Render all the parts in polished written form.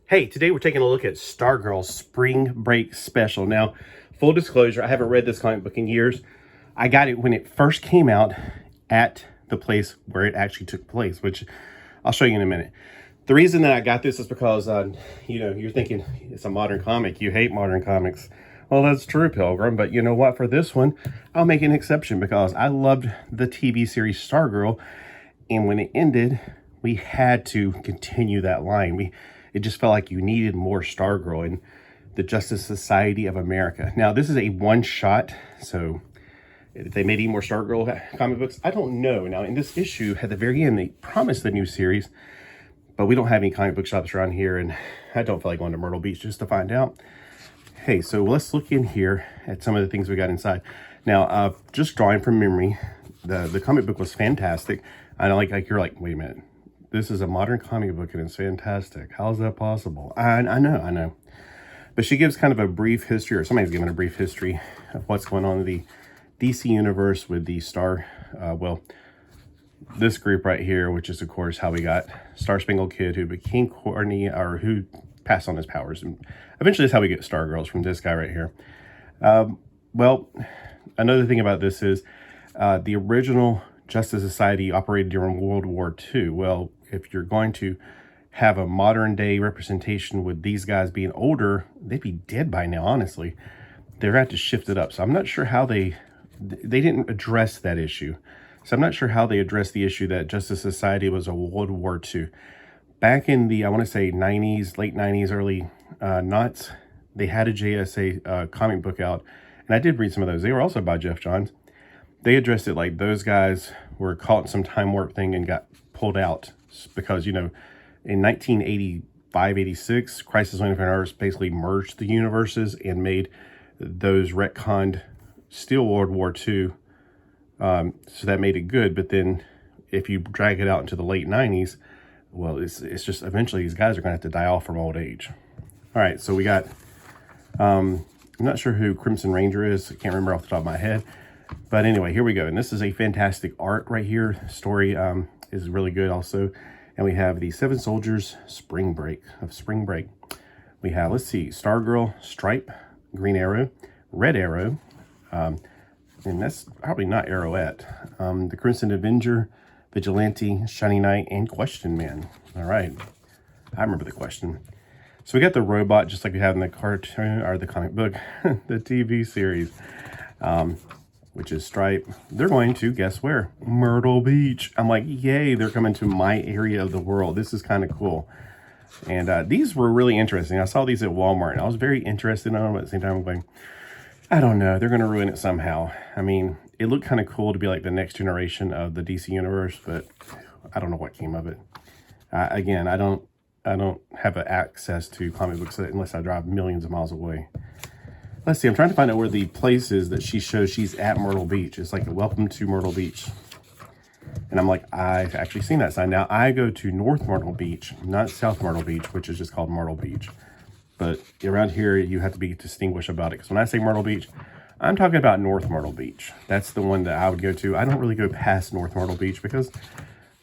Hey, today we're taking a look at Stargirl Spring Break Special. Now, full disclosure, I haven't read this comic book in years. I got it when it first came out at the place where it actually took place, which I'll show you in a minute. The reason that I got this is because, you're thinking it's a modern comic. You hate modern comics. Well, that's true, Pilgrim. But you know what? For this one, I'll make an exception because I loved the TV series Stargirl. And when it ended, we had to continue that line. It just felt like you needed more Stargirl in the Justice Society of America. Now, this is a one-shot, so if they made any more Stargirl comic books, I don't know. Now, in this issue, at the very end, they promised the new series, but we don't have any comic book shops around here, and I don't feel like going to Myrtle Beach just to find out. Hey, so let's look in here at some of the things we got inside. Now, just drawing from memory, the comic book was fantastic. I know, like you're like, wait a minute. This is a modern comic book and it's fantastic. How is that possible? I know. But she gives kind of a brief history, or somebody's giving a brief history of what's going on in the DC universe with the this group right here, which is, of course, how we got Star Spangled Kid, who became corny, or who passed on his powers. And eventually that's how we get Stargirls, from this guy right here. Well, another thing about this is the original Justice Society operated during World War II. Well, if you're going to have a modern day representation with these guys being older, they'd be dead by now, honestly. They're going to have to shift it up. So I'm not sure how they didn't address that issue. So I'm not sure how they addressed the issue that Justice Society was a World War II. Back in the, I want to say 90s, late 90s, early noughts, they had a JSA comic book out. And I did read some of those. They were also by Jeff Johns. They addressed it like those guys were caught in some time warp thing and got pulled out because, in 1985, 86, Crisis on Infinite Earths basically merged the universes and made those retconned still World War II. So that made it good. But then if you drag it out into the late 90s, well, it's just eventually these guys are going to have to die off from old age. All right, so we got, I'm not sure who Crimson Ranger is. I can't remember off the top of my head. But anyway, here we go. And this is a fantastic art right here. Story is really good also. And we have the Seven Soldiers Spring Break. We have, let's see, Stargirl, Stripe, Green Arrow, Red Arrow, and that's probably not Arrowette. The Crimson Avenger, Vigilante, Shiny Knight, and Question Man. All right. I remember the Question. So we got the robot just like we have in the cartoon, or the comic book, the TV series. Which is Stripe. They're going to, guess where? Myrtle Beach. I'm like, yay, they're coming to my area of the world. This is kind of cool. And these were really interesting. I saw these at Walmart, and I was very interested in them, but at the same time, I'm going, I don't know. They're going to ruin it somehow. I mean, it looked kind of cool to be like the next generation of the DC universe, but I don't know what came of it. Again, I don't have access to comic books unless I drive millions of miles away. Let's see, I'm trying to find out where the place is that she shows she's at Myrtle Beach. It's like, welcome to Myrtle Beach. And I'm like, I've actually seen that sign. Now, I go to North Myrtle Beach, not South Myrtle Beach, which is just called Myrtle Beach. But around here, you have to be distinguished about it. Because when I say Myrtle Beach, I'm talking about North Myrtle Beach. That's the one that I would go to. I don't really go past North Myrtle Beach because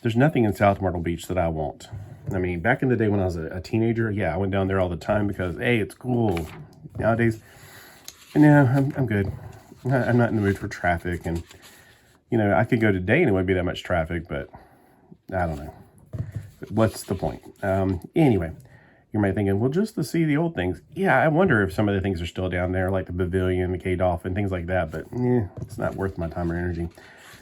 there's nothing in South Myrtle Beach that I want. I mean, back in the day when I was a teenager, yeah, I went down there all the time because, hey, it's cool. Nowadays, no, I'm good. I'm not in the mood for traffic. And, I could go today and it wouldn't be that much traffic, but I don't know. What's the point? Anyway, you might be thinking, well, just to see the old things. Yeah, I wonder if some of the things are still down there, like the Pavilion, the K-Dolphin, things like that. But, it's not worth my time or energy.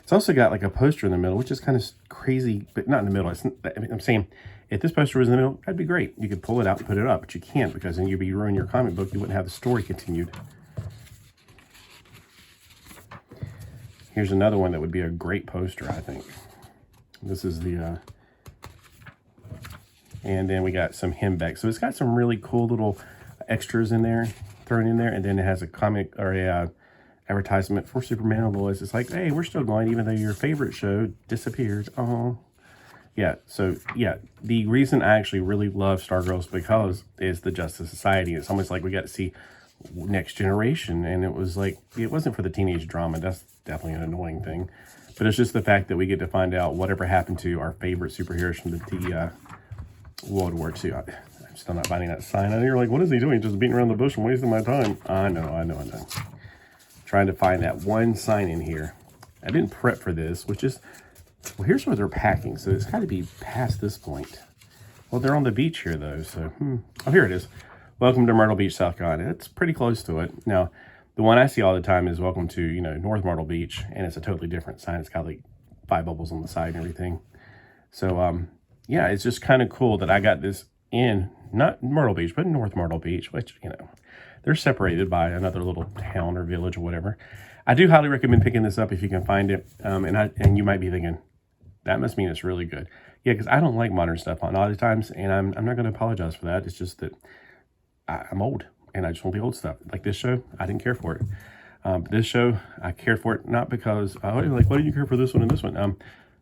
It's also got like a poster in the middle, which is kind of crazy, but not in the middle. I'm saying, if this poster was in the middle, that'd be great. You could pull it out and put it up, but you can't because then you'd be ruining your comic book. You wouldn't have the story continued. Here's another one that would be a great poster, I think. This is the, and then we got some hymnbacks. So it's got some really cool little extras in there, thrown in there. And then it has a comic or a advertisement for Superman and Lois. It's like, hey, we're still going, even though your favorite show disappeared. Oh, yeah. So yeah, the reason I actually really love Stargirl is because it's the Justice Society. It's almost like we got to see Next Generation, and it was like, it wasn't for the teenage drama. That's definitely an annoying thing, but it's just the fact that we get to find out whatever happened to our favorite superheroes from the World War II. I'm still not finding that sign. And you're like, what is he doing? Just beating around the bush and wasting my time. I know. Trying to find that one sign in here. I didn't prep for this, which is, well, here's where they're packing. So it's got to be past this point. Well, they're on the beach here, though. So, oh, here it is. Welcome to Myrtle Beach, South Carolina. It's pretty close to it. Now, the one I see all the time is welcome to, North Myrtle Beach. And it's a totally different sign. It's got like 5 bubbles on the side and everything. So, yeah, it's just kind of cool that I got this in, not Myrtle Beach, but North Myrtle Beach, which, they're separated by another little town or village or whatever. I do highly recommend picking this up if you can find it. And you might be thinking, that must mean it's really good. Yeah, because I don't like modern stuff a lot of times, and I'm not going to apologize for that. It's just that I'm old, and I just want the old stuff. Like this show, I didn't care for it. But this show, I cared for it not because, why do you care for this one and this one?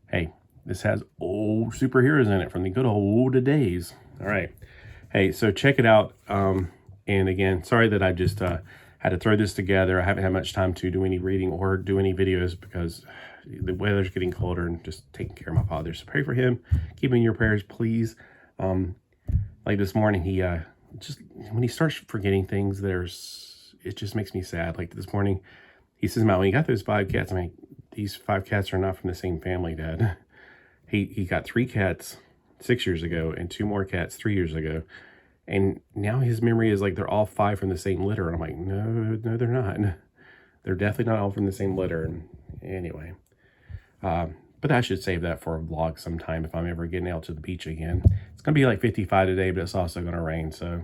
Hey, this has old superheroes in it from the good old days. All right. Hey, so check it out. And again, sorry that I just had to throw this together. I haven't had much time to do any reading or do any videos because the weather's getting colder and just taking care of my father. So pray for him. Keep him in your prayers, please. Like this morning, he just, when he starts forgetting things, it just makes me sad. Like this morning, he says, "Matt, when you got those 5 cats, these 5 cats are not from the same family, Dad." He got 3 cats 6 years ago and 2 more cats 3 years ago. And now his memory is like they're all 5 from the same litter. And I'm like, no, they're not. They're definitely not all from the same litter. And anyway, but I should save that for a vlog sometime if I'm ever getting out to the beach again. It's going to be like 55 today, but it's also going to rain. So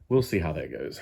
we'll see how that goes.